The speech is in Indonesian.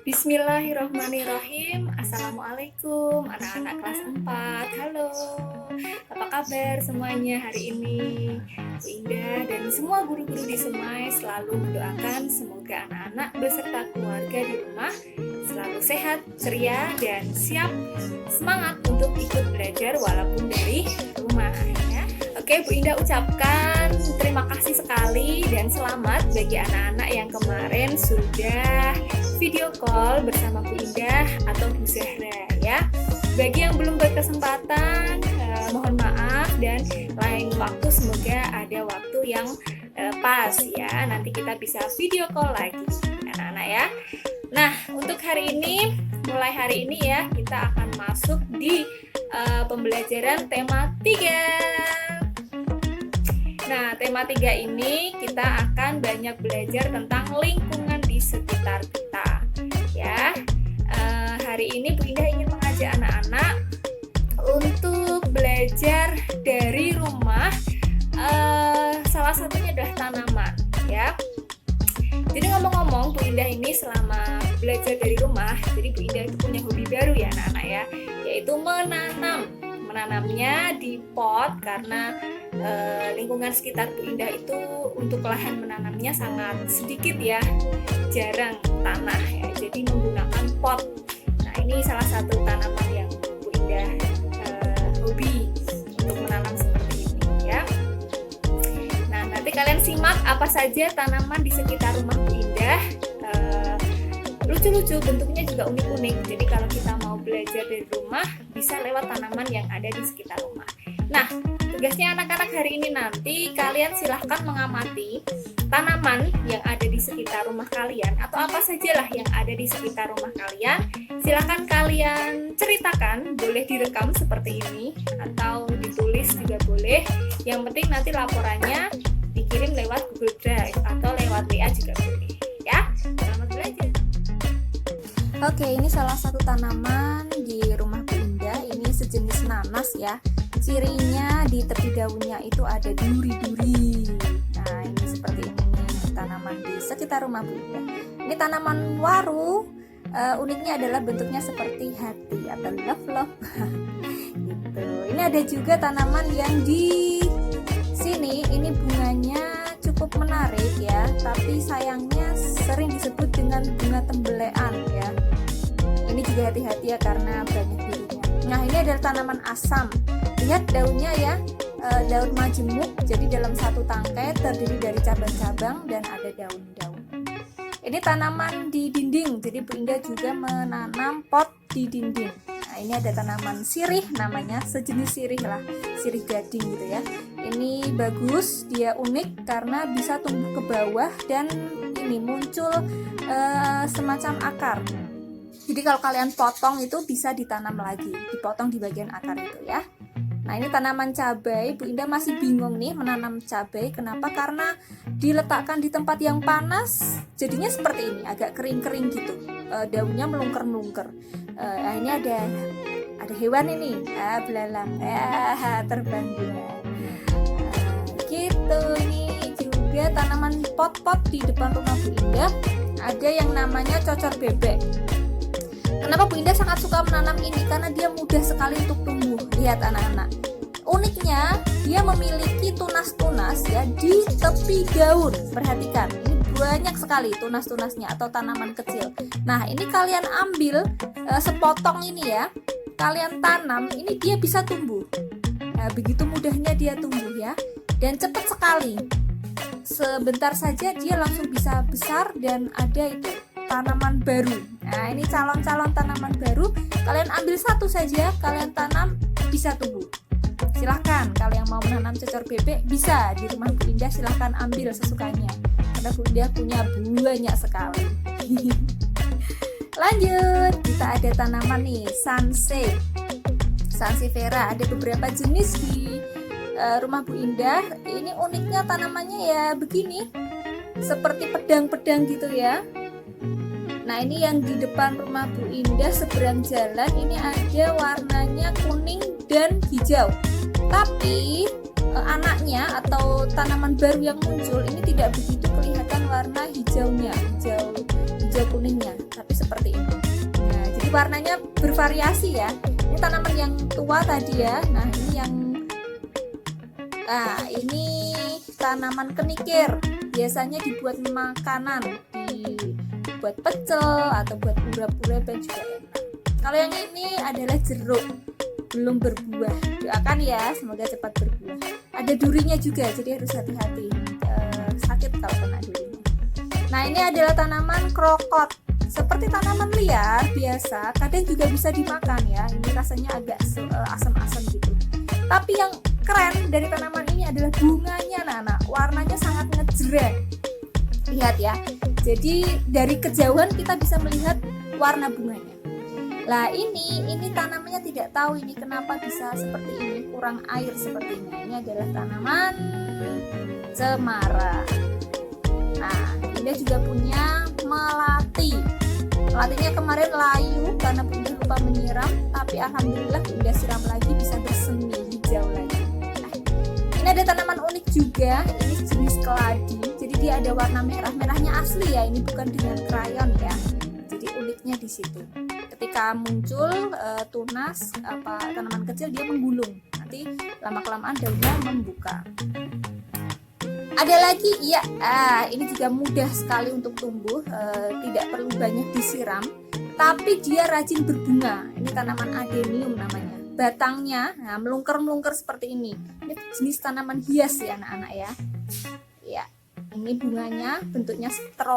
Bismillahirrahmanirrahim. Assalamualaikum anak-anak kelas 4. Halo, apa kabar semuanya hari ini? Bu Indah dan semua guru-guru di Semai selalu mendoakan semoga anak-anak beserta keluarga di rumah selalu sehat, ceria, dan siap semangat untuk ikut belajar walaupun dari rumah ya. Oke, Bu Indah ucapkan terima kasih sekali dan selamat bagi anak-anak yang kemarin sudah video call bersama Bu Indah atau Bu Zahra ya. Bagi yang belum berkesempatan, mohon maaf dan lain waktu semoga ada waktu yang pas ya. Nanti kita bisa video call lagi anak-anak ya. Nah, untuk hari ini, mulai hari ini ya, kita akan masuk di pembelajaran tema 3. Nah, tema 3 ini kita akan banyak belajar tentang lingkungan di sekitar kita ya. Hari ini Bu Indah ingin mengajak anak-anak untuk belajar dari rumah, salah satunya adalah tanaman ya. Jadi ngomong-ngomong, Bu Indah ini selama belajar dari rumah, jadi Bu Indah itu punya hobi baru ya anak-anak ya, yaitu menanamnya di pot karena lingkungan sekitar Bu Indah itu untuk lahan menanamnya sangat sedikit ya, jarang tanah ya, jadi menggunakan pot. Nah, ini salah satu tanaman yang Bu Indah hobi untuk menanam seperti ini ya. Nah, nanti kalian simak apa saja tanaman di sekitar rumah Bu Indah. Lucu-lucu, bentuknya juga unik-unik. Jadi kalau kita mau belajar dari rumah, bisa lewat tanaman yang ada di sekitar rumah. Nah, tugasnya anak-anak hari ini nanti kalian silahkan mengamati tanaman yang ada di sekitar rumah kalian atau apa sajalah yang ada di sekitar rumah kalian. Silahkan kalian ceritakan, boleh direkam seperti ini atau ditulis juga boleh. Yang penting nanti laporannya dikirim lewat Google Drive atau lewat WA juga boleh ya. Selamat belajar. Oke, ini salah satu tanaman di rumah Bu Indah. Ini sejenis nanas ya. Cirinya di tepi daunnya itu ada duri-duri. Nah, ini seperti ini nih tanaman di sekitar rumah Bu Indah. Ini tanaman waru. Uniknya adalah bentuknya seperti hati atau love. Gitu. Ini ada juga tanaman yang di sini. Ini bunganya cukup menarik ya, tapi sayangnya sering disebut dengan bunga tembelean ya. Ini juga hati-hati ya karena banyak durinya. Nah, ini adalah tanaman asam. Lihat daunnya ya, daun majemuk. Jadi dalam satu tangkai terdiri dari cabang-cabang dan ada daun-daun. Ini tanaman di dinding. Jadi Bu Indah juga menanam pot di dinding. Nah, ini ada tanaman sirih namanya, sejenis sirih lah, sirih gading gitu ya. Ini bagus, dia unik karena bisa tumbuh ke bawah dan ini muncul semacam akar. Jadi kalau kalian potong itu bisa ditanam lagi, dipotong di bagian akar itu ya. Nah, ini tanaman cabai. Bu Indah masih bingung nih menanam cabai. Kenapa? Karena diletakkan di tempat yang panas, jadinya seperti ini, agak kering-kering gitu. Daunnya melungker-melungker. Nah, ini ada hewan ini, belalang, terbang dia. Gitu. Ini juga tanaman pot-pot di depan rumah Bu Indah. Ada yang namanya cocor bebek. Kenapa Bu Indah sangat suka menanam ini? Karena dia mudah sekali untuk tumbuh. Lihat anak-anak. Uniknya, dia memiliki tunas-tunas ya di tepi daun. Perhatikan, ini banyak sekali tunas-tunasnya atau tanaman kecil. Nah, ini kalian ambil sepotong ini ya. Kalian tanam, ini dia bisa tumbuh. Nah, begitu mudahnya dia tumbuh ya. Dan cepat sekali. Sebentar saja dia langsung bisa besar dan ada itu tanaman baru. Nah, ini calon-calon tanaman baru. Kalian ambil satu saja, kalian tanam, bisa tumbuh. Silahkan, kalau yang mau menanam cocor bebek bisa di rumah Bu Indah, silahkan ambil sesukanya. Karena Bu Indah punya banyak sekali. Lanjut, kita ada tanaman nih, sansevieria. Ada beberapa jenis di rumah Bu Indah. Ini uniknya tanamannya ya begini, seperti pedang-pedang gitu ya. Nah, ini yang di depan rumah Bu Indah seberang jalan ini ada warnanya kuning dan hijau. Tapi anaknya atau tanaman baru yang muncul ini tidak begitu kelihatan warna hijaunya, hijau kuningnya, tapi seperti ini. Nah, jadi warnanya bervariasi ya. Ini tanaman yang tua tadi ya. Nah, ini tanaman kenikir. Biasanya dibuat makanan, dibuat pecel atau buat urap-urapan juga enak. Kalau yang ini adalah jeruk, belum berbuah. Doakan ya, semoga cepat berbuah. Ada durinya juga, jadi harus hati-hati. Sakit kalau kena durinya. Nah, ini adalah tanaman krokot. Seperti tanaman liar biasa, kadang juga bisa dimakan ya. Ini rasanya agak asam-asam gitu. Tapi yang keren dari tanaman ini adalah bunganya, Nana. Warnanya sangat ngejreng. Lihat ya. Jadi dari kejauhan kita bisa melihat warna bunganya. Lah ini tanamannya tidak tahu ini kenapa bisa seperti ini, kurang air sepertinya. Ini adalah tanaman cemara. Nah, Bunda juga punya melati. Melatinya kemarin layu karena Bunda lupa menyiram, tapi alhamdulillah Bunda siram lagi bisa bersemi hijau lagi. Nah, ini ada tanaman unik juga, ini jenis keladi. Jadi dia ada warna merah, merahnya asli ya, ini bukan dengan krayon ya. Jadi uniknya di situ. Ketika muncul tunas tanaman kecil dia menggulung, nanti lama-kelamaan daunnya membuka. Ada lagi ya, ini juga mudah sekali untuk tumbuh, tidak perlu banyak disiram, tapi dia rajin berbunga. Ini tanaman adenium namanya. Batangnya melungker-melungker seperti ini. Ini jenis tanaman hias ya anak-anak ya. Ya, ini bunganya bentuknya strom.